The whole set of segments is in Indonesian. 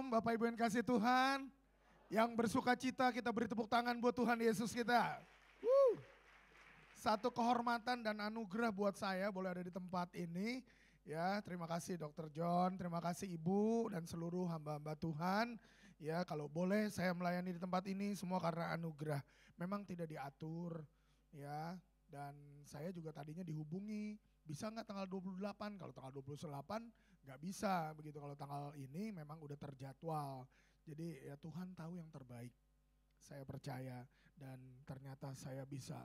Shalom Bapak Ibu yang kasih Tuhan. Yang bersuka cita kita beri tepuk tangan buat Tuhan Yesus kita. Satu kehormatan dan anugerah buat saya boleh ada di tempat ini. Ya, terima kasih Dr. John, terima kasih Ibu dan seluruh hamba-hamba Tuhan. Ya, kalau boleh saya melayani di tempat ini semua karena anugerah. Memang tidak diatur, ya. Dan saya juga tadinya dihubungi, bisa nggak tanggal 28? Kalau tanggal 28 nggak bisa begitu, kalau tanggal ini memang udah terjadwal. Jadi ya Tuhan tahu yang terbaik, saya percaya dan ternyata saya bisa.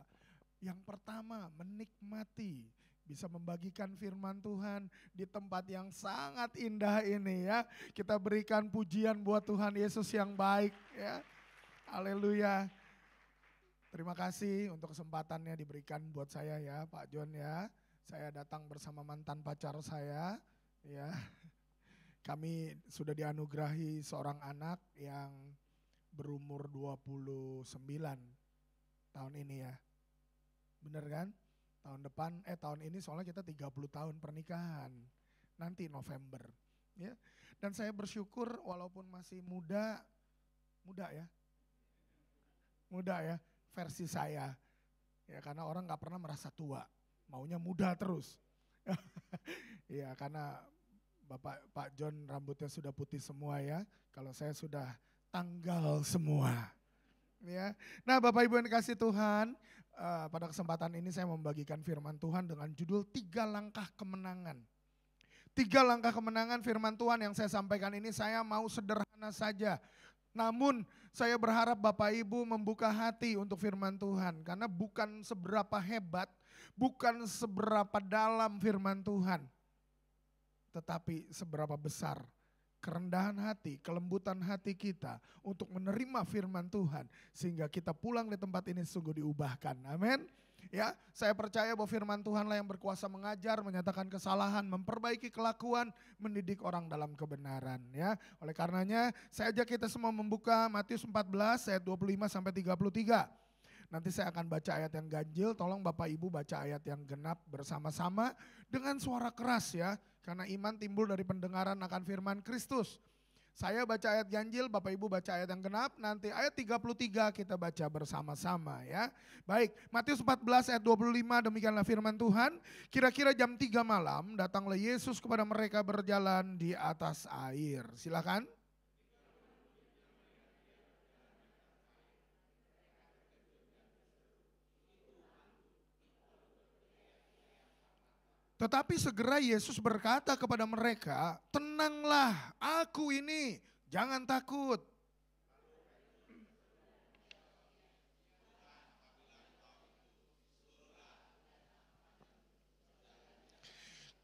Yang pertama menikmati, bisa membagikan firman Tuhan di tempat yang sangat indah ini ya. Kita berikan pujian buat Tuhan Yesus yang baik ya. Haleluya. Terima kasih untuk kesempatannya diberikan buat saya ya Pak John ya. Saya datang bersama mantan pacar saya ya. Kami sudah dianugerahi seorang anak yang berumur 29 tahun ini ya. Bener kan? Tahun ini soalnya kita 30 tahun pernikahan. Nanti November ya. Dan saya bersyukur walaupun masih muda ya. Muda ya versi saya. Ya karena orang gak pernah merasa tua. Maunya muda terus. Ya karena Pak John rambutnya sudah putih semua ya. Kalau saya sudah tanggal semua. Ya. Nah Bapak Ibu yang dikasih Tuhan, pada kesempatan ini saya membagikan firman Tuhan dengan judul 3 langkah kemenangan. 3 langkah kemenangan firman Tuhan yang saya sampaikan ini saya mau sederhana saja. Namun saya berharap Bapak Ibu membuka hati untuk firman Tuhan. Karena bukan seberapa hebat, bukan seberapa dalam firman Tuhan. Tetapi seberapa besar kerendahan hati, kelembutan hati kita untuk menerima firman Tuhan. Sehingga kita pulang di tempat ini sungguh diubahkan. Amin. Ya, saya percaya bahwa firman Tuhanlah yang berkuasa mengajar, menyatakan kesalahan, memperbaiki kelakuan, mendidik orang dalam kebenaran. Ya, oleh karenanya saya ajak kita semua membuka Matius 14 ayat 25 sampai 33. Nanti saya akan baca ayat yang ganjil, tolong Bapak Ibu baca ayat yang genap bersama-sama dengan suara keras ya. Karena iman timbul dari pendengaran akan firman Kristus. Saya baca ayat ganjil, Bapak Ibu baca ayat yang genap, nanti ayat 33 kita baca bersama-sama ya. Baik, Matius 14 ayat 25 demikianlah firman Tuhan. Kira-kira jam 3 malam datanglah Yesus kepada mereka berjalan di atas air. Silakan. Tetapi segera Yesus berkata kepada mereka, tenanglah, aku ini, jangan takut.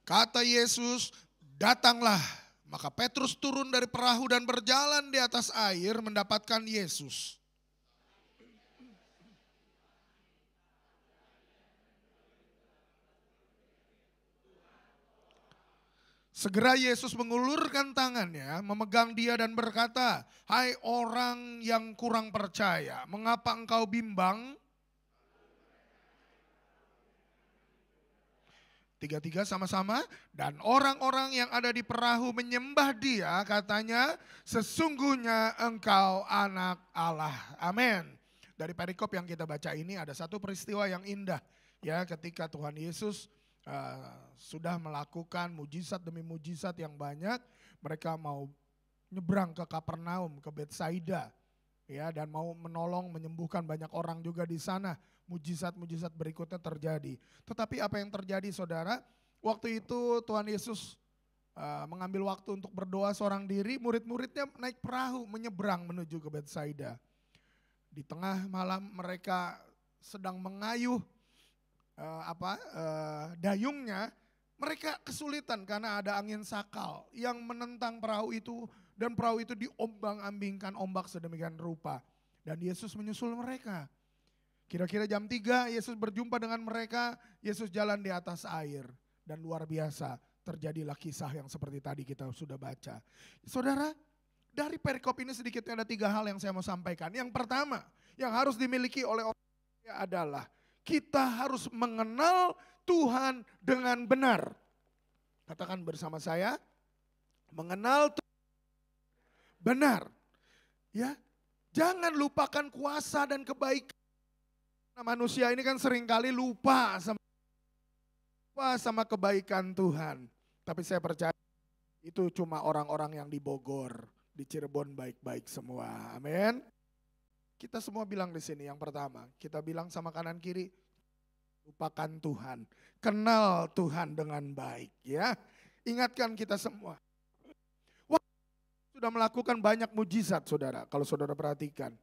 Kata Yesus, datanglah. Maka Petrus turun dari perahu dan berjalan di atas air mendapatkan Yesus. Segera Yesus mengulurkan tangannya, memegang dia dan berkata, hai orang yang kurang percaya, mengapa engkau bimbang? 3 sama-sama. Dan orang-orang yang ada di perahu menyembah dia, katanya, sesungguhnya engkau anak Allah. Amin. Dari perikop yang kita baca ini ada satu peristiwa yang indah. Ya, ketika Tuhan Yesus sudah melakukan mujizat demi mujizat yang banyak, mereka mau nyebrang ke Kapernaum, ke Betsaida, ya, dan mau menolong menyembuhkan banyak orang juga di sana. Mujizat-mujizat berikutnya terjadi. Tetapi apa yang terjadi saudara? Waktu itu Tuhan Yesus mengambil waktu untuk berdoa seorang diri, murid-muridnya naik perahu menyeberang menuju ke Betsaida. Di tengah malam mereka sedang mengayuh dayungnya, mereka kesulitan karena ada angin sakal yang menentang perahu itu dan perahu itu diombang-ambingkan ombak sedemikian rupa. Dan Yesus menyusul mereka. Kira-kira jam 3 Yesus berjumpa dengan mereka, Yesus jalan di atas air dan luar biasa terjadilah kisah yang seperti tadi kita sudah baca. Saudara, dari perikop ini sedikitnya ada 3 hal yang saya mau sampaikan. Yang pertama, yang harus dimiliki oleh orang adalah kita harus mengenal Tuhan dengan benar. Katakan bersama saya, mengenal Tuhan benar. Ya, jangan lupakan kuasa dan kebaikan. Nah, manusia ini kan seringkali lupa sama kebaikan Tuhan. Tapi saya percaya itu cuma orang-orang yang di Bogor, di Cirebon baik-baik semua. Amin. Kita semua bilang di sini yang pertama, kita bilang sama kanan kiri, lupakan Tuhan. Kenal Tuhan dengan baik ya. Ingatkan kita semua. Wah, sudah melakukan banyak mujizat saudara, kalau saudara perhatikan.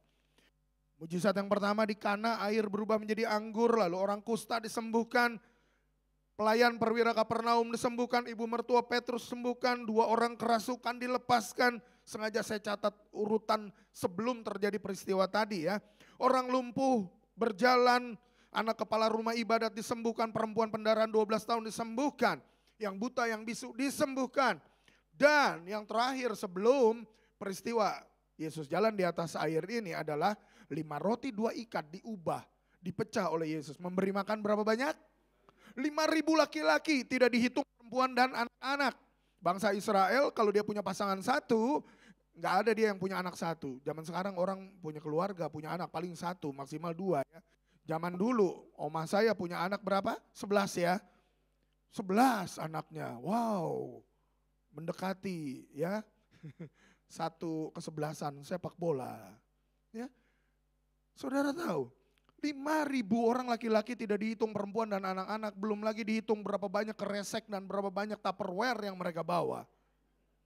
Mujizat yang pertama di Kana air berubah menjadi anggur, lalu orang kusta disembuhkan. Pelayan perwira Kapernaum disembuhkan, ibu mertua Petrus disembuhkan, 2 orang kerasukan dilepaskan. Sengaja saya catat urutan sebelum terjadi peristiwa tadi ya. Orang lumpuh berjalan, anak kepala rumah ibadat disembuhkan, perempuan pendarahan 12 tahun disembuhkan. Yang buta, yang bisu disembuhkan. Dan yang terakhir sebelum peristiwa Yesus jalan di atas air ini adalah 5 roti 2 ikan diubah, dipecah oleh Yesus. Memberi makan berapa banyak? 5.000 laki-laki, tidak dihitung perempuan dan anak-anak. Bangsa Israel kalau dia punya pasangan satu, nggak ada dia yang punya anak satu. Zaman sekarang orang punya keluarga, punya anak paling 1, maksimal 2 ya. Zaman dulu oma saya punya anak berapa? 11 ya. 11 anaknya, wow. Mendekati ya. 1 kesebelasan sepak bola. Ya. Saudara tahu? 5.000 orang laki-laki tidak dihitung perempuan dan anak-anak. Belum lagi dihitung berapa banyak keresek dan berapa banyak tupperware yang mereka bawa.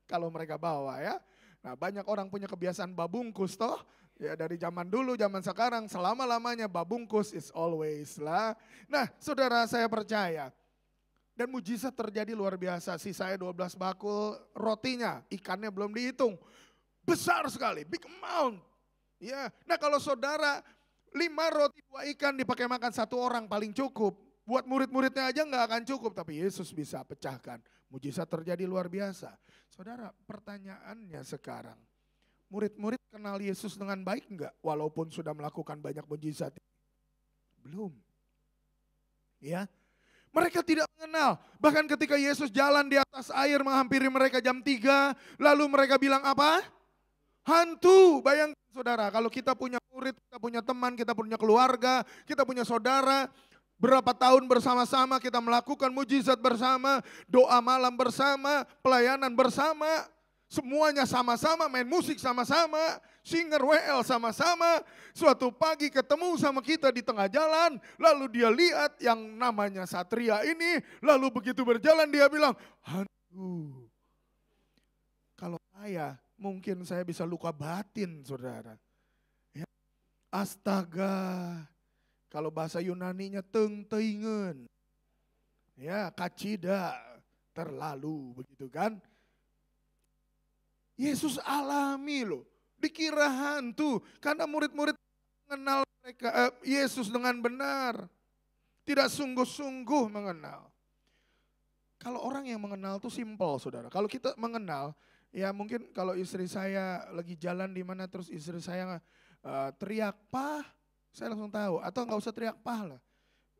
Kalau mereka bawa ya. Nah banyak orang punya kebiasaan babungkus toh. Ya dari zaman dulu, zaman sekarang selama-lamanya babungkus is always lah. Nah saudara saya percaya. Dan mujizat terjadi luar biasa. Sisanya 12 bakul rotinya, ikannya belum dihitung. Besar sekali, big amount. Ya, nah kalau saudara 5 roti 2 ikan dipakai makan 1 orang paling cukup. Buat murid-muridnya aja nggak akan cukup, tapi Yesus bisa pecahkan. Mujizat terjadi luar biasa. Saudara, pertanyaannya sekarang, murid-murid kenal Yesus dengan baik enggak? Walaupun sudah melakukan banyak mujizat. Belum. Ya, mereka tidak mengenal. Bahkan ketika Yesus jalan di atas air menghampiri mereka jam 3, lalu mereka bilang apa? Hantu. Bayangkan saudara, kalau kita punya murid, kita punya teman, kita punya keluarga, kita punya saudara, berapa tahun bersama-sama kita melakukan mujizat bersama, doa malam bersama, pelayanan bersama, semuanya sama-sama, main musik sama-sama, singer WL sama-sama. Suatu pagi ketemu sama kita di tengah jalan, lalu dia lihat yang namanya Satria ini, lalu begitu berjalan dia bilang, hantu. Kalau saya, mungkin saya bisa luka batin saudara. Ya. Astaga, kalau bahasa Yunaninya teng-tengen. Ya, kacida, terlalu begitu kan. Yesus alami loh, dikira hantu karena murid-murid mengenal mereka, Yesus dengan benar. Tidak sungguh-sungguh mengenal. Kalau orang yang mengenal tuh simpel saudara. Kalau kita mengenal, ya mungkin kalau istri saya lagi jalan di mana terus istri saya teriak "Pah", saya langsung tahu. Atau nggak usah teriak "Pah" lah.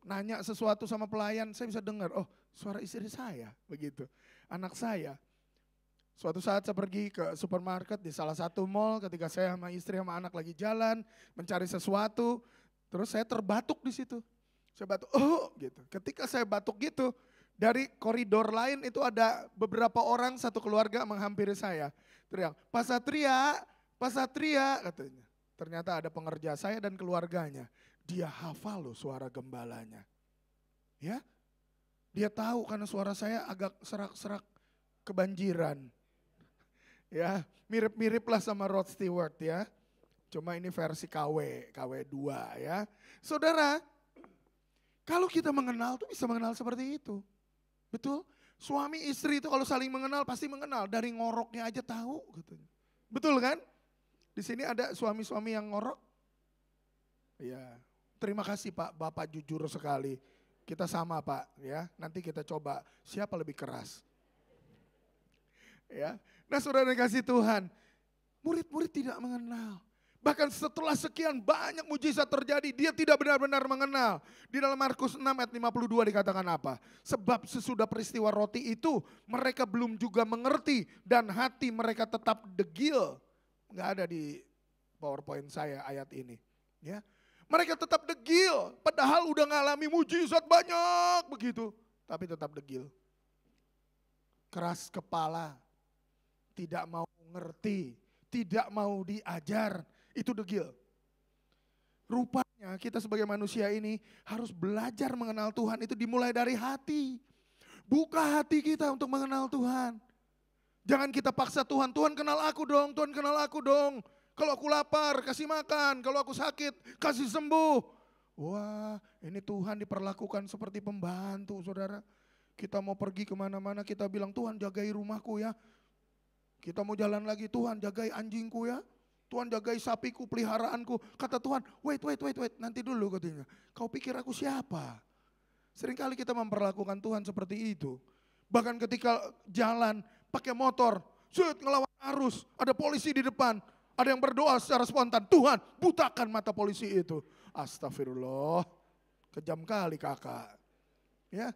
Nanya sesuatu sama pelayan, saya bisa dengar, oh suara istri saya begitu. Anak saya. Suatu saat saya pergi ke supermarket di salah satu mall ketika saya sama istri sama anak lagi jalan mencari sesuatu, terus saya terbatuk di situ. Saya batuk, oh gitu. Ketika saya batuk gitu, dari koridor lain itu ada beberapa orang satu keluarga menghampiri saya. Teriak, Pak Satria katanya. Ternyata ada pengerja saya dan keluarganya. Dia hafal loh suara gembalanya. Ya, dia tahu karena suara saya agak serak-serak kebanjiran. Ya, mirip-mirip lah sama Rod Stewart ya. Cuma ini versi KW2 ya. Saudara, kalau kita mengenal tuh bisa mengenal seperti itu. Betul? Suami istri itu kalau saling mengenal pasti mengenal. Dari ngoroknya aja tahu katanya. Betul kan? Di sini ada suami-suami yang ngorok. Ya, terima kasih Pak, Bapak jujur sekali. Kita sama Pak ya. Nanti kita coba siapa lebih keras. Ya. Nah saudara dikasih Tuhan, murid-murid tidak mengenal. Bahkan setelah sekian banyak mujizat terjadi, dia tidak benar-benar mengenal. Di dalam Markus 6 ayat 52 dikatakan apa? Sebab sesudah peristiwa roti itu, mereka belum juga mengerti dan hati mereka tetap degil. Nggak ada di PowerPoint saya ayat ini. Ya, mereka tetap degil, padahal udah ngalami mujizat banyak begitu, tapi tetap degil. Keras kepala, tidak mau ngerti, tidak mau diajar, itu degil. Rupanya kita sebagai manusia ini harus belajar mengenal Tuhan, itu dimulai dari hati. Buka hati kita untuk mengenal Tuhan. Jangan kita paksa Tuhan, Tuhan kenal aku dong, Tuhan kenal aku dong. Kalau aku lapar, kasih makan. Kalau aku sakit, kasih sembuh. Wah, ini Tuhan diperlakukan seperti pembantu, saudara. Kita mau pergi kemana-mana, kita bilang, Tuhan jagai rumahku ya. Kita mau jalan lagi, Tuhan jagai anjingku ya. Tuhan jagai sapiku, peliharaanku. Kata Tuhan, wait, nanti dulu katanya. Kau pikir aku siapa? Seringkali kita memperlakukan Tuhan seperti itu. Bahkan ketika jalan, pakai motor, ngelawan arus, ada polisi di depan. Ada yang berdoa secara spontan, Tuhan butakan mata polisi itu. Astagfirullah, kejam kali kakak. Ya,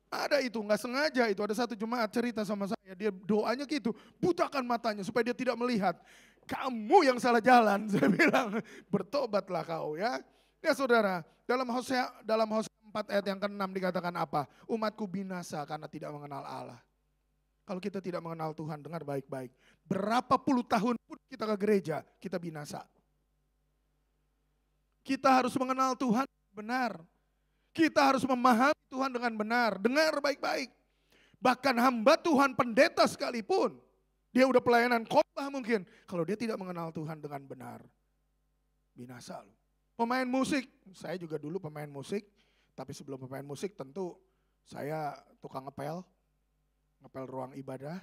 ada itu, nggak sengaja itu. Ada satu jemaat cerita sama saya, dia doanya gitu, butakan matanya supaya dia tidak melihat. Kamu yang salah jalan, saya bilang, bertobatlah kau ya. Ya saudara, dalam Hosea 4 ayat yang ke-6 dikatakan apa? Umatku binasa karena tidak mengenal Allah. Kalau kita tidak mengenal Tuhan, dengar baik-baik. Berapa puluh tahun pun kita ke gereja, kita binasa. Kita harus mengenal Tuhan benar. Kita harus memahami Tuhan dengan benar. Dengar baik-baik. Bahkan hamba Tuhan pendeta sekalipun, dia udah pelayanan khotbah mungkin. Kalau dia tidak mengenal Tuhan dengan benar, binasa loh. Pemain musik, saya juga dulu pemain musik. Tapi sebelum pemain musik tentu saya tukang ngepel ruang ibadah,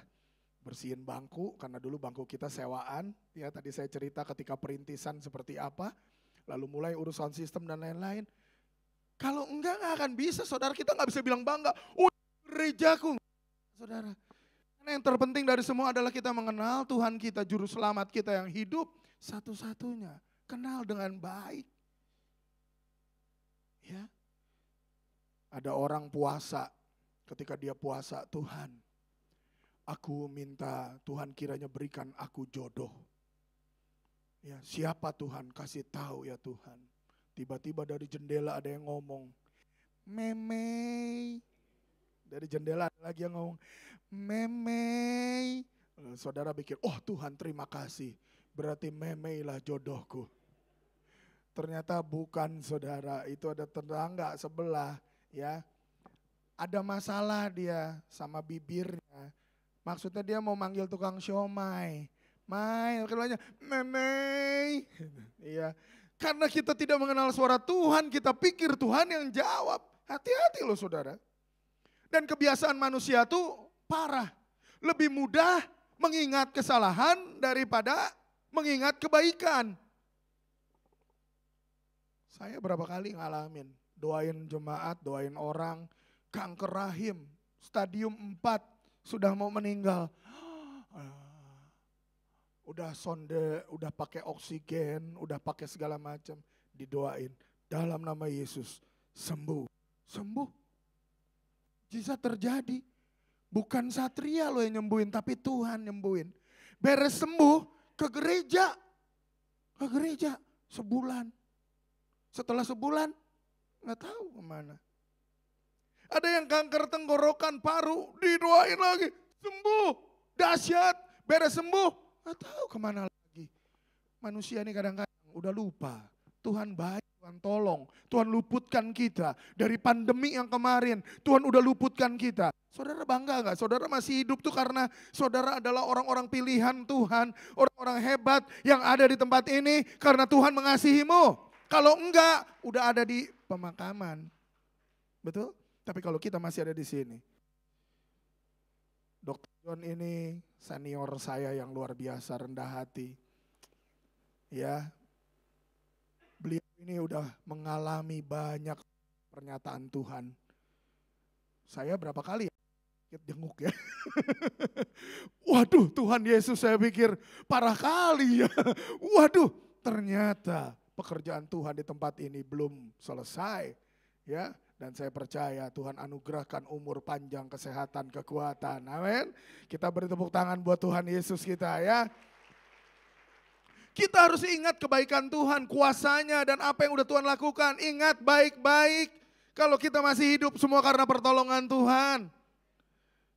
bersihin bangku, karena dulu bangku kita sewaan. Ya tadi saya cerita ketika perintisan seperti apa, lalu mulai urusan sistem dan lain-lain. Kalau enggak akan bisa, saudara, kita nggak bisa bilang bangga, oh gerejaku. Saudara, karena yang terpenting dari semua adalah kita mengenal Tuhan kita, juru selamat kita yang hidup satu-satunya. Kenal dengan baik. Ya, ada orang puasa, ketika dia puasa, Tuhan, aku minta Tuhan kiranya berikan aku jodoh. Ya, siapa Tuhan? Kasih tahu ya Tuhan. Tiba-tiba dari jendela ada yang ngomong, Meme. Dari jendela ada lagi yang ngomong, Meme. Saudara pikir, oh Tuhan terima kasih. Berarti Meme lah jodohku. Ternyata bukan, saudara. Itu ada tetangga sebelah. Ya, ada masalah dia sama bibirnya. Maksudnya dia mau manggil tukang siomay. Keluarnya Meme. Iya. Karena kita tidak mengenal suara Tuhan, kita pikir Tuhan yang jawab. Hati-hati loh saudara. Dan kebiasaan manusia tuh parah. Lebih mudah mengingat kesalahan daripada mengingat kebaikan. Saya berapa kali ngalamin. Doain jemaat, doain orang. Kanker rahim, stadium 4, sudah mau meninggal. Udah sonde, udah pakai oksigen, udah pakai segala macam. Didoain, dalam nama Yesus, sembuh. Sembuh. Bisa terjadi. Bukan satria loh yang nyembuhin, tapi Tuhan nyembuhin. Beres sembuh, ke gereja. Ke gereja, sebulan. Setelah sebulan, nggak tahu kemana. Ada yang kanker tenggorokan paru, didoain lagi, sembuh, dahsyat, beres sembuh, nggak tahu kemana lagi. Manusia ini kadang-kadang udah lupa, Tuhan baik, Tuhan tolong, Tuhan luputkan kita dari pandemi yang kemarin, Tuhan udah luputkan kita. Saudara bangga gak? Saudara masih hidup tuh karena saudara adalah orang-orang pilihan Tuhan, orang-orang hebat yang ada di tempat ini karena Tuhan mengasihimu. Kalau enggak, udah ada di pemakaman, betul? Tapi kalau kita masih ada di sini. Dr. John ini senior saya yang luar biasa, rendah hati. Ya, beliau ini udah mengalami banyak pernyataan Tuhan. Saya berapa kali ya jenguk ya. Waduh, Tuhan Yesus, saya pikir parah kali ya. Waduh, ternyata pekerjaan Tuhan di tempat ini belum selesai. Ya, dan saya percaya Tuhan anugerahkan umur panjang, kesehatan, kekuatan. Amin. Kita beri tepuk tangan buat Tuhan Yesus kita ya. Kita harus ingat kebaikan Tuhan, kuasanya dan apa yang udah Tuhan lakukan. Ingat baik-baik kalau kita masih hidup semua karena pertolongan Tuhan.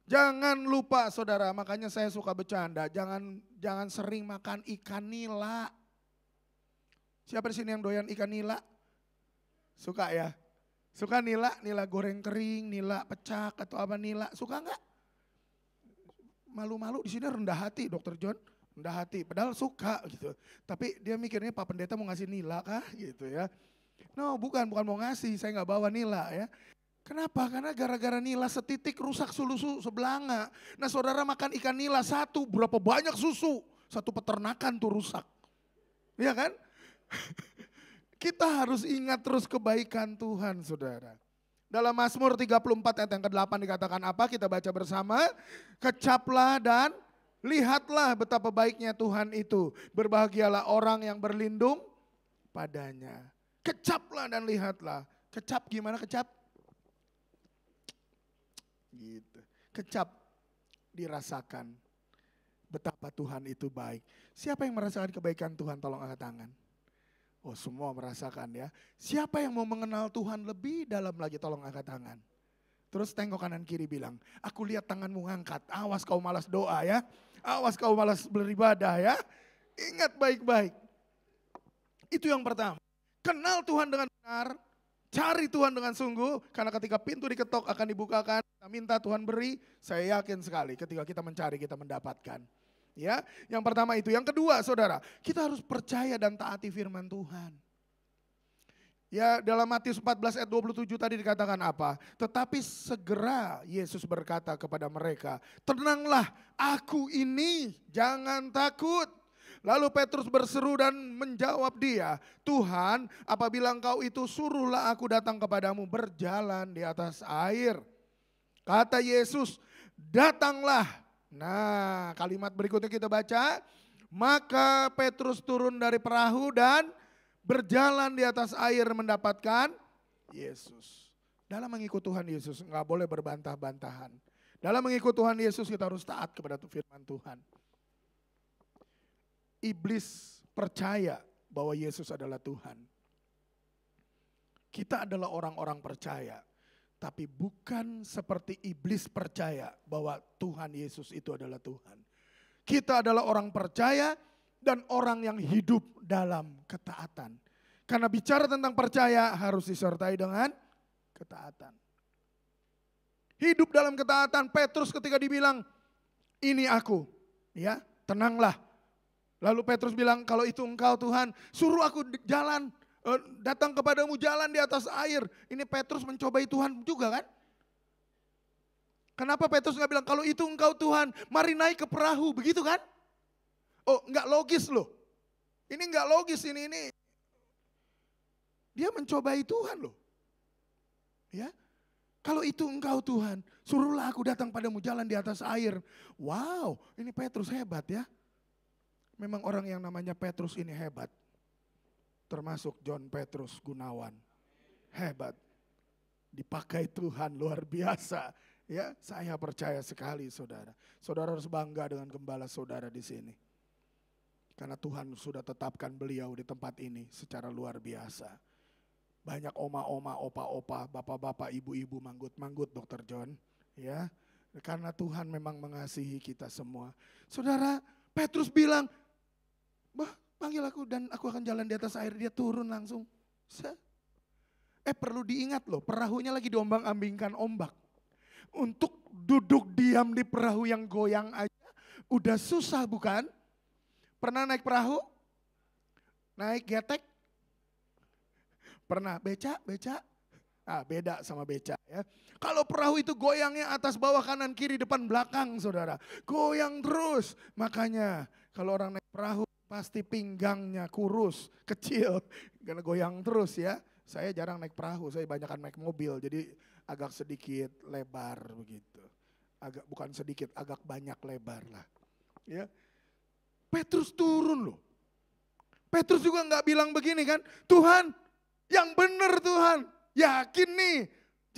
Jangan lupa saudara, makanya saya suka bercanda, jangan sering makan ikan nila. Siapa di sini yang doyan ikan nila? Suka ya? Suka nila goreng kering, nila pecak atau apa nila, suka enggak? Malu-malu di sini rendah hati Dr. John. Rendah hati, padahal suka gitu. Tapi dia mikirnya Pak Pendeta mau ngasih nila kah gitu ya. No, bukan mau ngasih, saya nggak bawa nila ya. Kenapa? Karena gara-gara nila setitik rusak susu sebelanga. Nah saudara makan ikan nila satu, berapa banyak susu? Satu peternakan tuh rusak. Iya kan? Kita harus ingat terus kebaikan Tuhan saudara. Dalam Mazmur 34 ayat yang ke-8 dikatakan apa? Kita baca bersama. Kecaplah dan lihatlah betapa baiknya Tuhan itu. Berbahagialah orang yang berlindung padanya. Kecaplah dan lihatlah. Kecap gimana kecap? Gitu. Kecap dirasakan betapa Tuhan itu baik. Siapa yang merasakan kebaikan Tuhan? Tolong angkat tangan. Oh semua merasakan ya. Siapa yang mau mengenal Tuhan lebih dalam lagi? Tolong angkat tangan. Terus tengok kanan kiri bilang, aku lihat tanganmu ngangkat. Awas kau malas doa ya. Awas kau malas beribadah ya. Ingat baik-baik. Itu yang pertama. Kenal Tuhan dengan benar. Cari Tuhan dengan sungguh. Karena ketika pintu diketok akan dibukakan. Kita minta Tuhan beri. Saya yakin sekali ketika kita mencari kita mendapatkan. Ya, yang pertama itu. Yang kedua saudara, kita harus percaya dan taati firman Tuhan. Ya dalam Matius 14 ayat 27 tadi dikatakan apa? Tetapi segera Yesus berkata kepada mereka, tenanglah aku ini, jangan takut. Lalu Petrus berseru dan menjawab dia, Tuhan apabila engkau itu suruhlah aku datang kepadamu berjalan di atas air. Kata Yesus, datanglah. Nah kalimat berikutnya kita baca, maka Petrus turun dari perahu dan berjalan di atas air mendapatkan Yesus. Dalam mengikut Tuhan Yesus nggak boleh berbantah-bantahan. Dalam mengikut Tuhan Yesus kita harus taat kepada firman Tuhan. Iblis percaya bahwa Yesus adalah Tuhan. Kita adalah orang-orang percaya. Tapi bukan seperti iblis percaya bahwa Tuhan Yesus itu adalah Tuhan. Kita adalah orang percaya dan orang yang hidup dalam ketaatan. Karena bicara tentang percaya harus disertai dengan ketaatan. Hidup dalam ketaatan. Petrus ketika dibilang, ini aku, ya tenanglah. Lalu Petrus bilang, kalau itu engkau Tuhan, suruh aku jalan, datang kepadamu jalan di atas air. Ini Petrus mencobai Tuhan juga kan? Kenapa Petrus gak bilang, kalau itu engkau Tuhan, mari naik ke perahu, begitu kan? Oh enggak logis loh. Ini enggak logis ini. Dia mencobai Tuhan loh. Ya. Kalau itu engkau Tuhan, suruhlah aku datang padamu jalan di atas air. Wow, ini Petrus hebat ya. Memang orang yang namanya Petrus ini hebat. Termasuk John Petrus Gunawan. Hebat. Dipakai Tuhan luar biasa. Ya, saya percaya sekali saudara. Saudara harus bangga dengan gembala saudara di sini. Karena Tuhan sudah tetapkan beliau di tempat ini secara luar biasa. Banyak oma-oma, opa-opa, bapak-bapak, ibu-ibu manggut-manggut Dr. John. Ya, karena Tuhan memang mengasihi kita semua. Saudara, Petrus bilang, bah, panggil aku dan aku akan jalan di atas air. Dia turun langsung. Perlu diingat loh, perahunya lagi diombang-ambingkan ombak. Untuk duduk diam di perahu yang goyang aja udah susah bukan? Pernah naik perahu? Naik getek? Pernah beca? Ah, beda sama beca ya. Kalau perahu itu goyangnya atas bawah kanan kiri depan belakang saudara. Goyang terus. Makanya kalau orang naik perahu pasti pinggangnya kurus, kecil. Karena goyang terus ya. Saya jarang naik perahu, saya banyakan naik mobil. Jadi agak sedikit lebar begitu. Bukan sedikit, agak banyak lebar lah. Ya. Petrus turun loh. Petrus juga nggak bilang begini kan, Tuhan yang benar Tuhan, yakin nih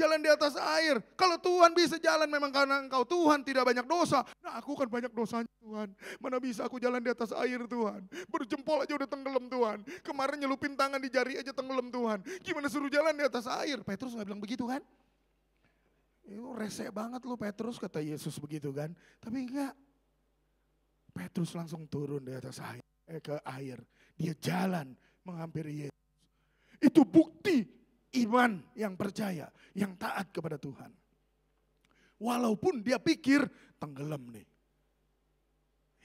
jalan di atas air. Kalau Tuhan bisa jalan memang karena engkau Tuhan tidak banyak dosa. Nah aku kan banyak dosanya Tuhan. Mana bisa aku jalan di atas air Tuhan. Berjempol aja udah tenggelam Tuhan. Kemarin nyelupin tangan di jari aja tenggelam Tuhan. Gimana suruh jalan di atas air? Petrus gak bilang begitu kan? Itu rese banget lu Petrus, kata Yesus begitu kan. Tapi enggak. Petrus langsung turun di atas air, ke air. Dia jalan menghampiri Yesus. Itu bukti iman yang percaya, yang taat kepada Tuhan. Walaupun dia pikir tenggelam nih.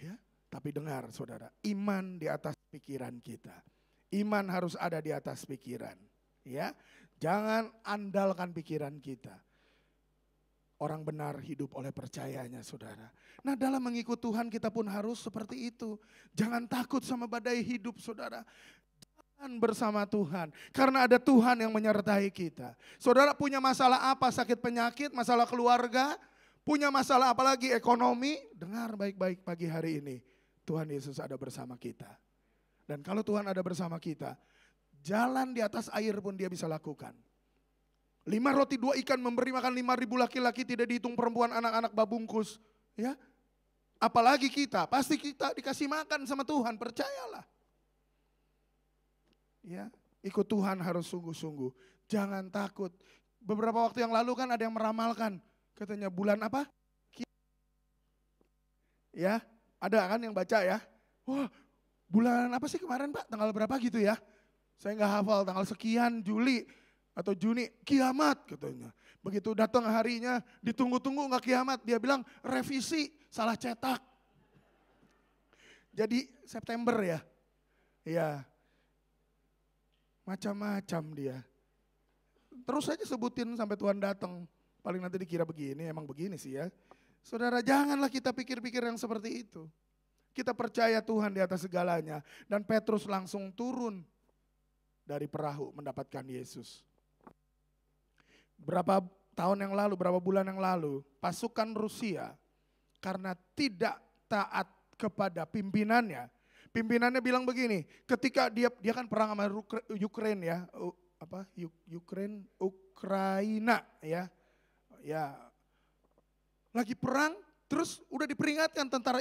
Ya, tapi dengar saudara, iman di atas pikiran kita. Iman harus ada di atas pikiran. Ya, jangan andalkan pikiran kita. Orang benar hidup oleh percayanya saudara. Nah dalam mengikut Tuhan kita pun harus seperti itu. Jangan takut sama badai hidup saudara. Jalan bersama Tuhan. Karena ada Tuhan yang menyertai kita. Saudara punya masalah apa? Sakit penyakit, masalah keluarga. Punya masalah apa lagi? Ekonomi. Dengar baik-baik pagi hari ini. Tuhan Yesus ada bersama kita. Dan kalau Tuhan ada bersama kita, jalan di atas air pun dia bisa lakukan. 5 roti 2 ikan memberi makan 5.000 laki-laki, tidak dihitung perempuan, anak-anak babungkus. Ya, apalagi kita, pasti kita dikasih makan sama Tuhan, percayalah. Ya, ikut Tuhan harus sungguh-sungguh, jangan takut. Beberapa waktu yang lalu kan ada yang meramalkan, katanya bulan apa? Ya, ada kan yang baca ya. Wah, bulan apa sih kemarin Pak? Tanggal berapa gitu ya? Saya nggak hafal, tanggal sekian Juli atau Juni, kiamat katanya. Begitu datang harinya, ditunggu-tunggu nggak kiamat. Dia bilang revisi, salah cetak. Jadi September ya. Ya, macam-macam dia. Terus aja sebutin sampai Tuhan datang. Paling nanti dikira begini, emang begini sih ya. Saudara, janganlah kita pikir-pikir yang seperti itu. Kita percaya Tuhan di atas segalanya. Dan Petrus langsung turun dari perahu mendapatkan Yesus. Berapa tahun yang lalu, berapa bulan yang lalu, pasukan Rusia karena tidak taat kepada pimpinannya. Pimpinannya bilang begini, ketika dia kan perang sama Ukraina ya, Ukraina ya. Ya. Lagi perang, terus udah diperingatkan tentara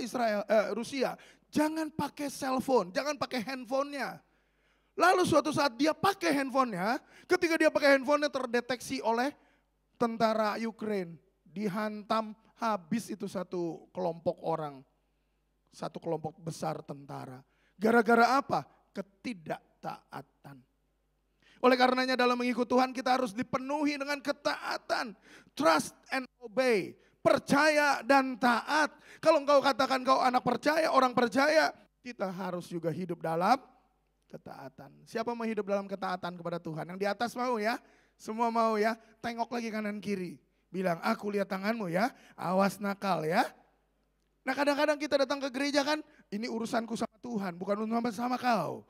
Rusia, jangan pakai cellphone, jangan pakai handphonenya. Lalu suatu saat dia pakai handphonenya, ketika dia pakai handphonenya terdeteksi oleh tentara Ukraina. Dihantam habis itu satu kelompok orang, satu kelompok besar tentara. Gara-gara apa? Ketidaktaatan. Oleh karenanya dalam mengikut Tuhan kita harus dipenuhi dengan ketaatan. Trust and obey. Percaya dan taat. Kalau engkau katakan kau anak percaya, orang percaya, kita harus juga hidup dalam ketaatan. Siapa mau hidup dalam ketaatan kepada Tuhan? Yang di atas mau ya? Semua mau ya? Tengok lagi kanan kiri. Bilang, aku lihat tanganmu ya, awas nakal ya. Nah kadang-kadang kita datang ke gereja kan, ini urusanku sama Tuhan, bukan urusan sama kau.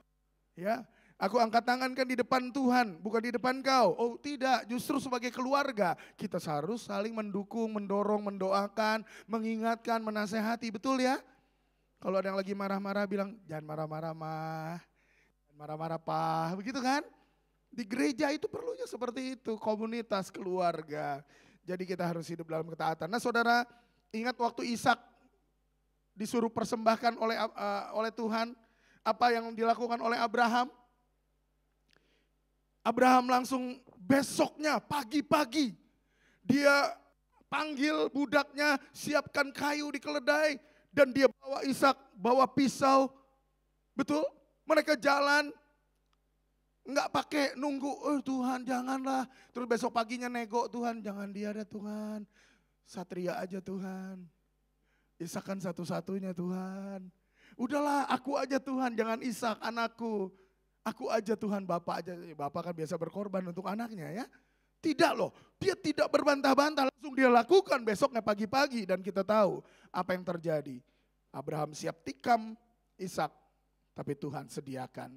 Ya, aku angkat tangan kan di depan Tuhan, bukan di depan kau. Oh tidak, justru sebagai keluarga kita harus saling mendukung, mendorong, mendoakan, mengingatkan, menasehati, betul ya? Kalau ada yang lagi marah-marah bilang, jangan marah-marah mah, jangan marah-marah Pak, begitu kan? Di gereja itu perlunya seperti itu, komunitas, keluarga. Jadi kita harus hidup dalam ketaatan. Nah saudara, ingat waktu Ishak disuruh persembahkan oleh Tuhan, apa yang dilakukan oleh Abraham? Abraham langsung besoknya pagi-pagi dia panggil budaknya, siapkan kayu di keledai dan dia bawa Ishak, bawa pisau. Betul? Mereka jalan, enggak pakai nunggu, oh Tuhan janganlah. Terus besok paginya nego, Tuhan jangan dia ada Tuhan. Satria aja Tuhan. Ishak kan satu-satunya Tuhan. Udahlah aku aja Tuhan, jangan Ishak anakku. Aku aja Tuhan, Bapak aja. Bapak kan biasa berkorban untuk anaknya ya. Tidak loh, dia tidak berbantah-bantah, langsung dia lakukan besoknya pagi-pagi. Dan kita tahu apa yang terjadi. Abraham siap tikam Ishak, tapi Tuhan sediakan.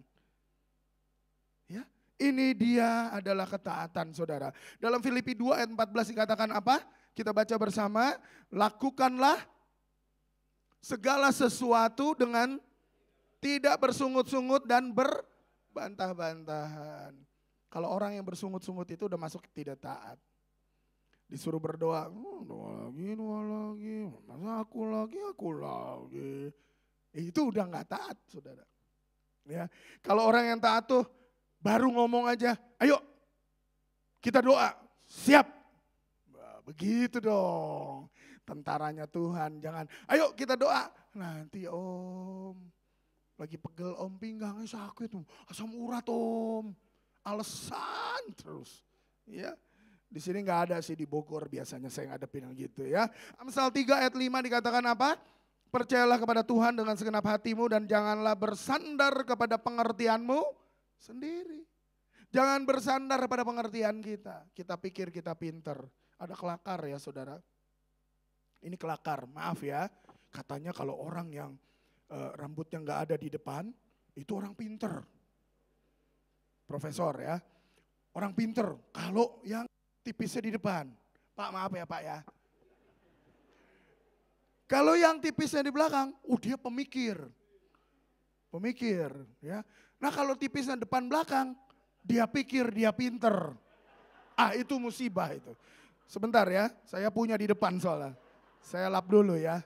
Ya, ini dia adalah ketaatan saudara. Dalam Filipi 2 ayat 14 dikatakan apa? Kita baca bersama, lakukanlah segala sesuatu dengan tidak bersungut-sungut dan berbantah-bantahan. Kalau orang yang bersungut-sungut itu udah masuk tidak taat. Disuruh berdoa, doa lagi, masa aku lagi. Itu udah nggak taat, saudara. Ya, kalau orang yang taat tuh baru ngomong aja, ayo kita doa, siap. Begitu dong, tentaranya Tuhan. Jangan, ayo kita doa. Nanti om, lagi pegel om, pinggangnya sakit, asam urat om, alasan terus. Ya. Di sini nggak ada sih, di Bogor biasanya saya ngadepin yang gitu ya. Amsal 3 ayat 5 dikatakan apa? Percayalah kepada Tuhan dengan segenap hatimu dan janganlah bersandar kepada pengertianmu sendiri. Jangan bersandar pada pengertian kita. Kita pikir kita pinter. Ada kelakar ya saudara. Ini kelakar, maaf ya. Katanya kalau orang yang rambutnya nggak ada di depan, itu orang pinter. Profesor ya. Orang pinter, kalau yang tipisnya di depan. Pak maaf ya Pak ya. Kalau yang tipisnya di belakang, dia pemikir. Pemikir ya. Nah kalau tipisnya depan belakang, dia pikir dia pinter. Itu musibah itu. Sebentar ya, saya punya di depan soalnya. Saya lap dulu ya.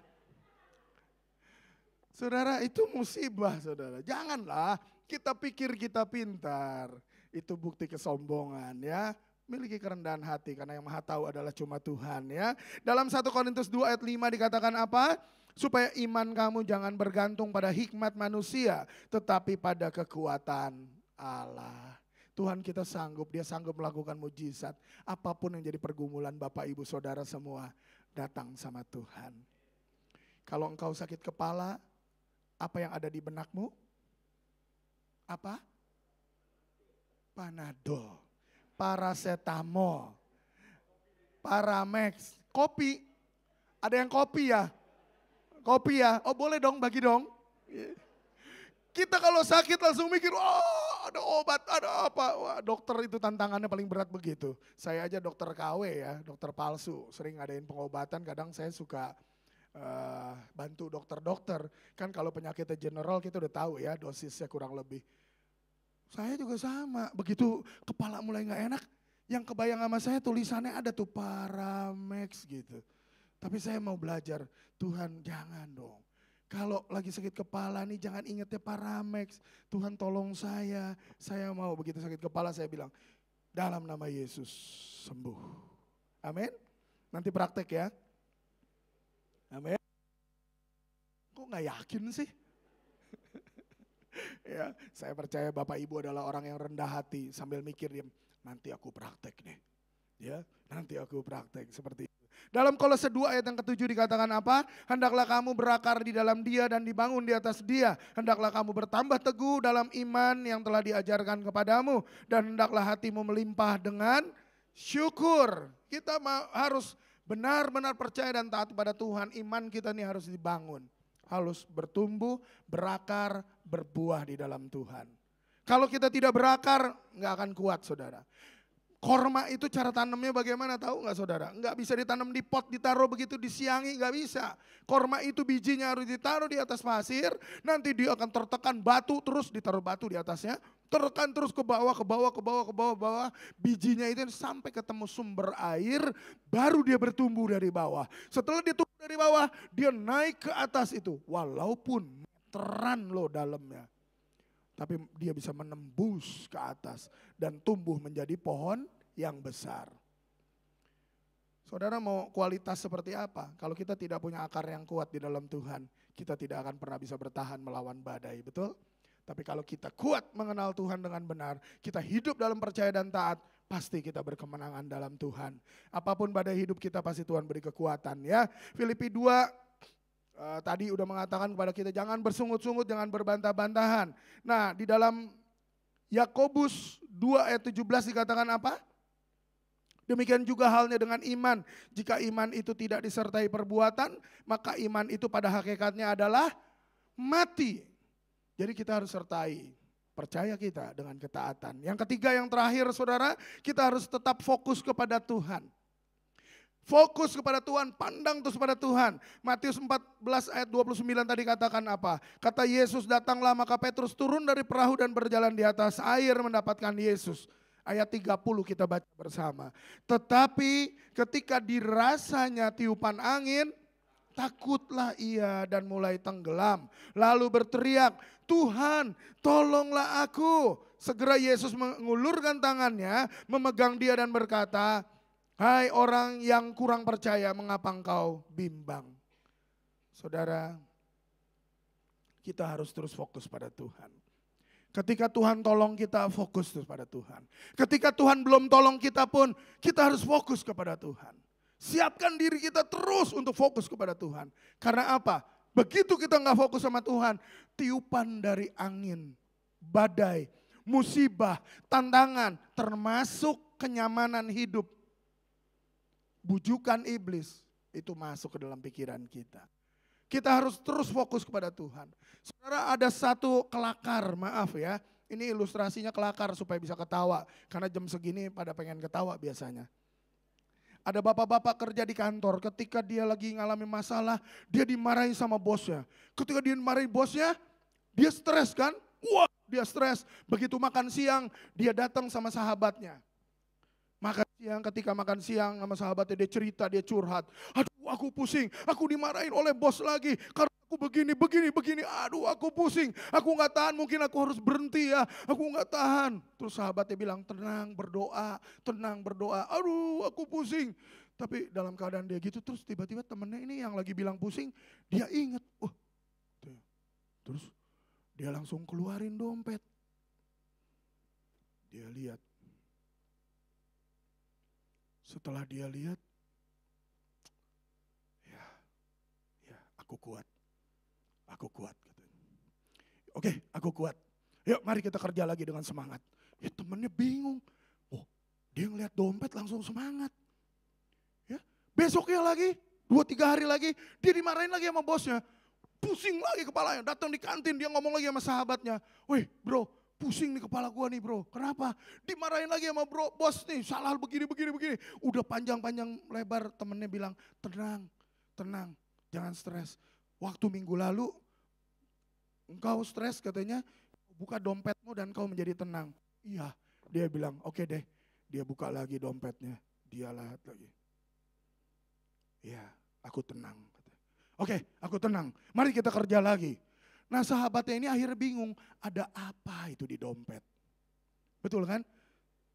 Saudara itu musibah saudara. Janganlah kita pikir kita pintar. Itu bukti kesombongan ya. Miliki kerendahan hati karena yang maha tahu adalah cuma Tuhan ya. Dalam 1 Korintus 2 ayat 5 dikatakan apa? Supaya iman kamu jangan bergantung pada hikmat manusia, tetapi pada kekuatan Allah. Tuhan kita sanggup, dia sanggup melakukan mujizat. Apapun yang jadi pergumulan Bapak Ibu Saudara semua, datang sama Tuhan. Kalau engkau sakit kepala, apa yang ada di benakmu? Apa? Panadol, paracetamol, Paramex, kopi. Ada yang kopi ya? Kopi ya? Oh boleh dong, bagi dong. Kita kalau sakit langsung mikir, ada obat, ada apa. Wah, dokter itu tantangannya paling berat begitu. Saya aja dokter KW ya, dokter palsu. Sering ngadain pengobatan, kadang saya suka bantu dokter-dokter. Kan kalau penyakitnya general kita udah tahu ya dosisnya kurang lebih. Saya juga sama, begitu kepala mulai gak enak, yang kebayang sama saya tulisannya ada tuh Paramex gitu. Tapi saya mau belajar, Tuhan jangan dong. Kalau lagi sakit kepala nih jangan ingetnya Paramex. Tuhan tolong saya mau begitu sakit kepala saya bilang, dalam nama Yesus sembuh. Amin. Nanti praktek ya. Amin. Kok gak yakin sih? Ya, saya percaya Bapak Ibu adalah orang yang rendah hati sambil mikir dia, nanti aku praktek nih. Ya, nanti aku praktek seperti itu. Dalam Kolose 2 ayat yang ke-7 dikatakan apa? Hendaklah kamu berakar di dalam dia dan dibangun di atas dia. Hendaklah kamu bertambah teguh dalam iman yang telah diajarkan kepadamu. Dan hendaklah hatimu melimpah dengan syukur. Kita harus benar-benar percaya dan taat pada Tuhan. Iman kita ini harus dibangun. Harus bertumbuh, berakar, berbuah di dalam Tuhan. Kalau kita tidak berakar, nggak akan kuat saudara. Korma itu cara tanamnya bagaimana tahu nggak saudara? Nggak bisa ditanam di pot, ditaruh begitu disiangi, nggak bisa. Korma itu bijinya harus ditaruh di atas pasir, nanti dia akan tertekan batu, terus ditaruh batu di atasnya, tertekan terus ke bawah, bijinya itu sampai ketemu sumber air, baru dia bertumbuh dari bawah. Setelah dia tumbuh dari bawah, dia naik ke atas itu, walaupun meteran loh dalamnya. Tapi dia bisa menembus ke atas dan tumbuh menjadi pohon yang besar. Saudara mau kualitas seperti apa? Kalau kita tidak punya akar yang kuat di dalam Tuhan, kita tidak akan pernah bisa bertahan melawan badai, betul? Tapi kalau kita kuat mengenal Tuhan dengan benar, kita hidup dalam percaya dan taat, pasti kita berkemenangan dalam Tuhan. Apapun badai hidup kita pasti Tuhan beri kekuatan ya. Filipi 2 tadi udah mengatakan kepada kita jangan bersungut-sungut, jangan berbantah-bantahan. Nah di dalam Yakobus 2 ayat 17 dikatakan apa? Demikian juga halnya dengan iman. Jika iman itu tidak disertai perbuatan, maka iman itu pada hakikatnya adalah mati. Jadi kita harus sertai percaya kita dengan ketaatan. Yang ketiga yang terakhir saudara, kita harus tetap fokus kepada Tuhan. Fokus kepada Tuhan, pandang terus pada Tuhan. Matius 14 ayat 29 tadi katakan apa? Kata Yesus datanglah, maka Petrus turun dari perahu dan berjalan di atas air mendapatkan Yesus. Ayat 30 kita baca bersama. Tetapi ketika dirasanya tiupan angin, takutlah ia dan mulai tenggelam. Lalu berteriak, Tuhan tolonglah aku. Segera Yesus mengulurkan tangannya, memegang dia dan berkata, hai orang yang kurang percaya, mengapa engkau bimbang? Saudara, kita harus terus fokus pada Tuhan. Ketika Tuhan tolong kita, fokus terus pada Tuhan. Ketika Tuhan belum tolong kita pun, kita harus fokus kepada Tuhan. Siapkan diri kita terus untuk fokus kepada Tuhan. Karena apa? Begitu kita nggak fokus sama Tuhan, tiupan dari angin, badai, musibah, tantangan, termasuk kenyamanan hidup, bujukan iblis, itu masuk ke dalam pikiran kita. Kita harus terus fokus kepada Tuhan. Saudara, ada satu kelakar, maaf ya. Ini ilustrasinya kelakar supaya bisa ketawa. Karena jam segini pada pengen ketawa biasanya. Ada bapak-bapak kerja di kantor, ketika dia lagi ngalami masalah, dia dimarahi sama bosnya. Ketika dia dimarahi bosnya, dia stres kan? Wah, dia stres. Begitu makan siang, dia datang sama sahabatnya. Ketika makan siang sama sahabatnya, dia cerita, dia curhat. Aduh, aku pusing, aku dimarahin oleh bos lagi. Karena aku begini. Aduh, aku pusing, aku gak tahan, mungkin aku harus berhenti ya. Aku gak tahan. Terus sahabatnya bilang, tenang berdoa. Aduh, aku pusing. Tapi dalam keadaan dia gitu, terus tiba-tiba temennya ini yang lagi bilang pusing, dia ingat. Terus dia langsung keluarin dompet. Dia lihat. Setelah dia lihat, ya aku kuat. Oke, aku kuat. Yuk mari kita kerja lagi dengan semangat. Ya temennya bingung. Oh, dia ngeliat dompet langsung semangat. Ya, besoknya lagi, 2-3 hari lagi, dia dimarahin lagi sama bosnya. Pusing lagi kepalanya, datang di kantin, dia ngomong lagi sama sahabatnya. Weh bro, pusing nih kepala gua nih bro. Kenapa? Dimarahin lagi sama bos nih, salah begini. Udah panjang lebar, temennya bilang, tenang, jangan stres. Waktu minggu lalu, engkau stres katanya, buka dompetmu dan kau menjadi tenang. Iya, dia bilang, oke deh. Dia buka lagi dompetnya, dia lihat lagi. Iya, aku tenang. Oke, aku tenang, mari kita kerja lagi. Nah sahabatnya ini akhirnya bingung, ada apa itu di dompet? Betul kan?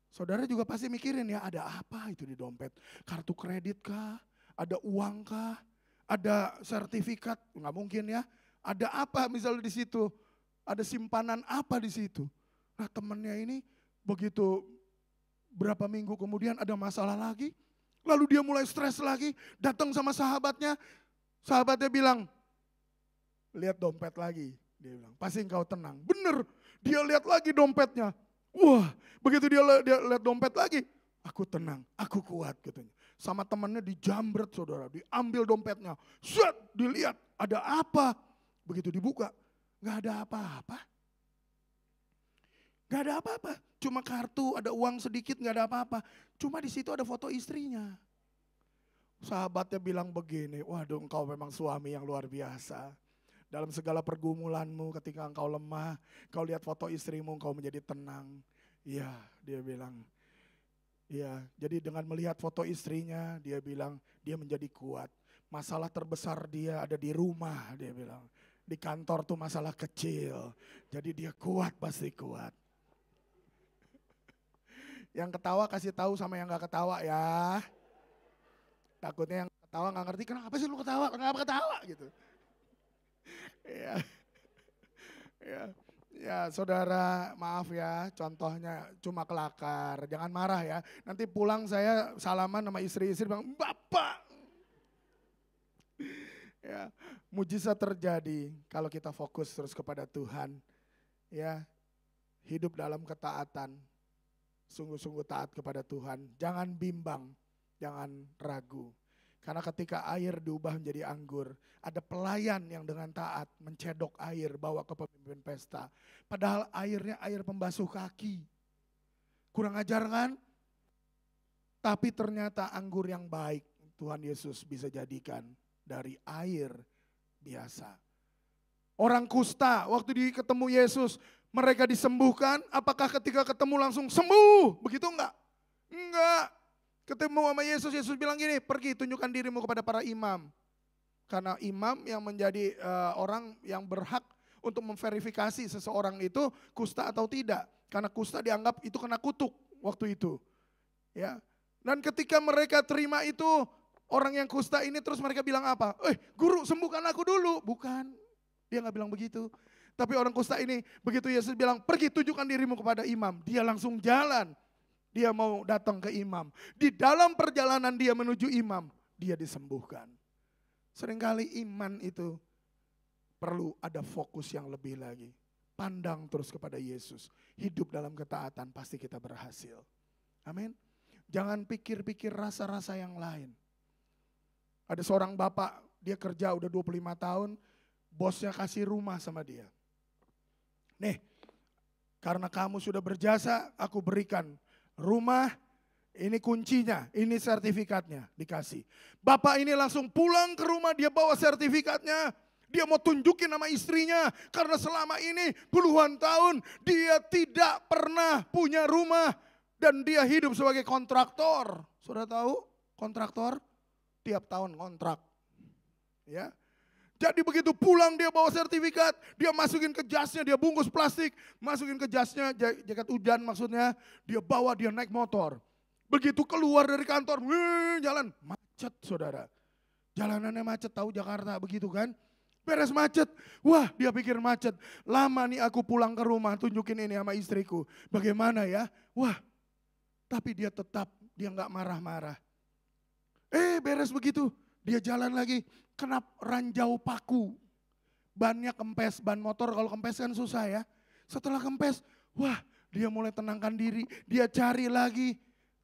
Saudara juga pasti mikirin ya, ada apa itu di dompet? Kartu kredit kah? Ada uang kah? Ada sertifikat? Nggak mungkin ya. Ada apa misalnya di situ? Ada simpanan apa di situ? Nah temennya ini begitu berapa minggu kemudian ada masalah lagi. Lalu dia mulai stres lagi, datang sama sahabatnya. Sahabatnya bilang, lihat dompet lagi. Dia bilang, pasti engkau tenang. Bener, dia lihat lagi dompetnya. Wah, begitu dia lihat dompet lagi, aku tenang, aku kuat katanya. Sama temannya dijambret saudara, diambil dompetnya. Set, dilihat ada apa. Begitu dibuka, gak ada apa-apa. Gak ada apa-apa, cuma kartu, ada uang sedikit, gak ada apa-apa. Cuma di situ ada foto istrinya. Sahabatnya bilang begini, waduh engkau memang suami yang luar biasa. Dalam segala pergumulanmu ketika engkau lemah, kau lihat foto istrimu engkau menjadi tenang. Iya, dia bilang. Iya, jadi dengan melihat foto istrinya, dia bilang dia menjadi kuat. Masalah terbesar dia ada di rumah, dia bilang. Di kantor tuh masalah kecil, jadi dia kuat, pasti kuat. Yang ketawa kasih tahu sama yang gak ketawa ya. Takutnya yang ketawa gak ngerti, kenapa sih lu ketawa, kenapa ketawa gitu. Ya saudara, maaf ya, contohnya cuma kelakar, jangan marah ya. Nanti pulang saya salaman sama istri-istri bilang, Bapak. Ya, mujizat terjadi kalau kita fokus terus kepada Tuhan. Ya, hidup dalam ketaatan, sungguh-sungguh taat kepada Tuhan. Jangan bimbang, jangan ragu. Karena ketika air diubah menjadi anggur, ada pelayan yang dengan taat mencedok air bawa ke pemimpin pesta. Padahal airnya air pembasuh kaki. Kurang ajar kan? Tapi ternyata anggur yang baik Tuhan Yesus bisa jadikan dari air biasa. Orang kusta waktu ketemu Yesus, Mereka disembuhkan, apakah ketika ketemu langsung sembuh? Begitu enggak? Enggak. Ketemu sama Yesus, Yesus bilang gini, pergi tunjukkan dirimu kepada para imam. Karena imam yang menjadi orang yang berhak untuk memverifikasi seseorang itu kusta atau tidak. Karena kusta dianggap itu kena kutuk waktu itu. Ya. Dan ketika mereka terima itu, orang yang kusta ini terus mereka bilang apa? Guru sembuhkan aku dulu. Bukan, dia gak bilang begitu. Tapi orang kusta ini begitu Yesus bilang pergi tunjukkan dirimu kepada imam. Dia langsung jalan. Dia mau datang ke imam. Di dalam perjalanan dia menuju imam, dia disembuhkan. Seringkali iman itu perlu ada fokus yang lebih lagi. Pandang terus kepada Yesus. Hidup dalam ketaatan pasti kita berhasil. Amin. Jangan pikir-pikir rasa-rasa yang lain. Ada seorang bapak, dia kerja udah 25 tahun, bosnya kasih rumah sama dia. Nih, karena kamu sudah berjasa, aku berikan rumah, ini kuncinya, ini sertifikatnya dikasih. Bapak ini langsung pulang ke rumah, dia bawa sertifikatnya. Dia mau tunjukin sama istrinya, karena selama ini puluhan tahun dia tidak pernah punya rumah. Dan dia hidup sebagai kontraktor. Sudah tahu kontraktor? Tiap tahun kontrak. Ya. Jadi begitu pulang dia bawa sertifikat, dia masukin ke jasnya, dia bungkus plastik, masukin ke jasnya, jaket hujan maksudnya, dia bawa, dia naik motor. Begitu keluar dari kantor, jalan, macet saudara. Jalanannya macet, tahu Jakarta begitu kan. Beres macet, wah dia pikir macet. Lama nih aku pulang ke rumah, tunjukin ini sama istriku. Bagaimana ya, wah tapi dia tetap, dia gak marah-marah. Beres begitu, dia jalan lagi. Kena ranjau paku, bannya kempes, ban motor kalau kempes kan susah ya. Setelah kempes, wah dia mulai tenangkan diri, dia cari lagi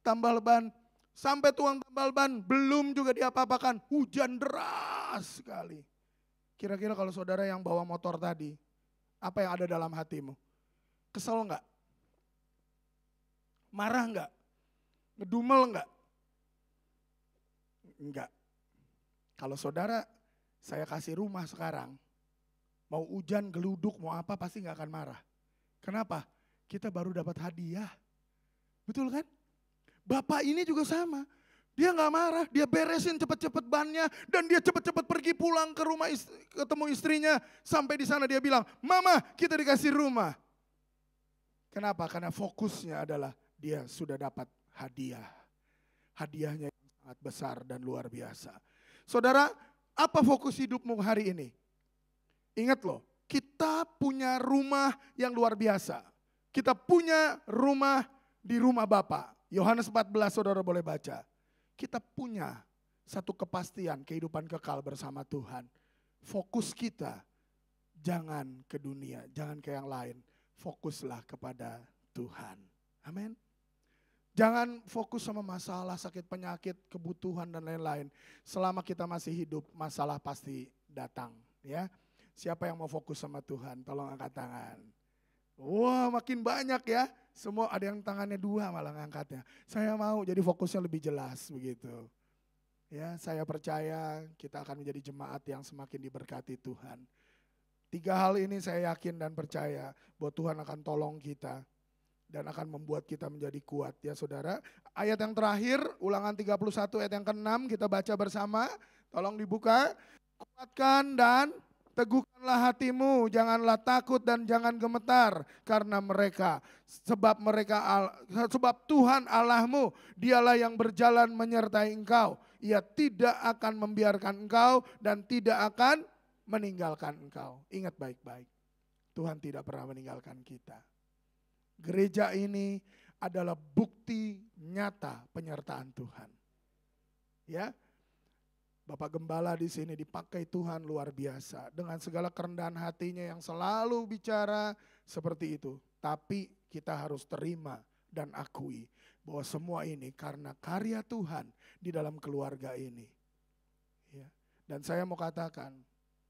tambal ban. Sampai tuang tambal ban, belum juga diapa-apakan, hujan deras sekali. Kira-kira kalau saudara yang bawa motor tadi, apa yang ada dalam hatimu? Kesel enggak? Marah enggak? Ngedumel enggak? Enggak. Kalau saudara, saya kasih rumah sekarang, mau hujan, geluduk, mau apa pasti gak akan marah. Kenapa? Kita baru dapat hadiah. Betul kan? Bapak ini juga sama. Dia gak marah, dia beresin cepet-cepet bannya dan dia cepet-cepet pergi pulang ke rumah ketemu istrinya. Sampai di sana dia bilang, Mama kita dikasih rumah. Kenapa? Karena fokusnya adalah dia sudah dapat hadiah. Hadiahnya yang sangat besar dan luar biasa. Saudara, apa fokus hidupmu hari ini? Ingat loh, kita punya rumah yang luar biasa. Kita punya rumah di rumah Bapa. Yohanes 14 saudara boleh baca. Kita punya satu kepastian kehidupan kekal bersama Tuhan. Fokus kita jangan ke dunia, jangan ke yang lain. Fokuslah kepada Tuhan. Amin. Jangan fokus sama masalah, sakit penyakit, kebutuhan dan lain-lain. Selama kita masih hidup, masalah pasti datang. Ya, siapa yang mau fokus sama Tuhan? Tolong angkat tangan. Wah makin banyak ya. Semua ada yang tangannya 2 malah ngangkatnya. Saya mau jadi fokusnya lebih jelas begitu. Ya, saya percaya kita akan menjadi jemaat yang semakin diberkati Tuhan. 3 hal ini saya yakin dan percaya bahwa Tuhan akan tolong kita. Dan akan membuat kita menjadi kuat ya saudara. Ayat yang terakhir, Ulangan 31 ayat yang ke-6 kita baca bersama. Tolong dibuka. Kuatkan dan teguhkanlah hatimu, janganlah takut dan jangan gemetar karena mereka. Sebab Tuhan Allahmu, dialah yang berjalan menyertai engkau. Ia tidak akan membiarkan engkau dan tidak akan meninggalkan engkau. Ingat baik-baik, Tuhan tidak pernah meninggalkan kita. Gereja ini adalah bukti nyata penyertaan Tuhan. Ya, Bapak Gembala di sini dipakai Tuhan luar biasa. Dengan segala kerendahan hatinya yang selalu bicara seperti itu. Tapi kita harus terima dan akui bahwa semua ini karena karya Tuhan di dalam keluarga ini. Ya. Dan saya mau katakan,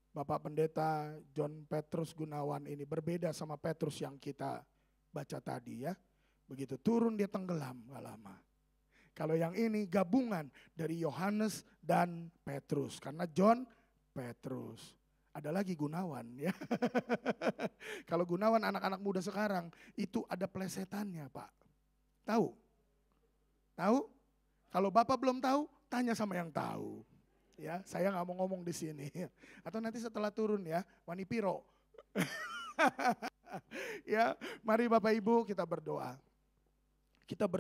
Bapak Pendeta John Petrus Gunawan ini berbeda sama Petrus yang kita baca tadi ya. Begitu turun dia tenggelam gak lama. Kalau yang ini gabungan dari Yohanes dan Petrus. Karena John, Petrus. Ada lagi Gunawan ya. Kalau Gunawan anak-anak muda sekarang itu ada plesetannya Pak. Tahu? Tahu? Kalau Bapak belum tahu, tanya sama yang tahu. Ya, saya nggak mau ngomong di sini. Atau nanti setelah turun ya, Wani Piro. Ya, mari Bapak Ibu kita berdoa. Kita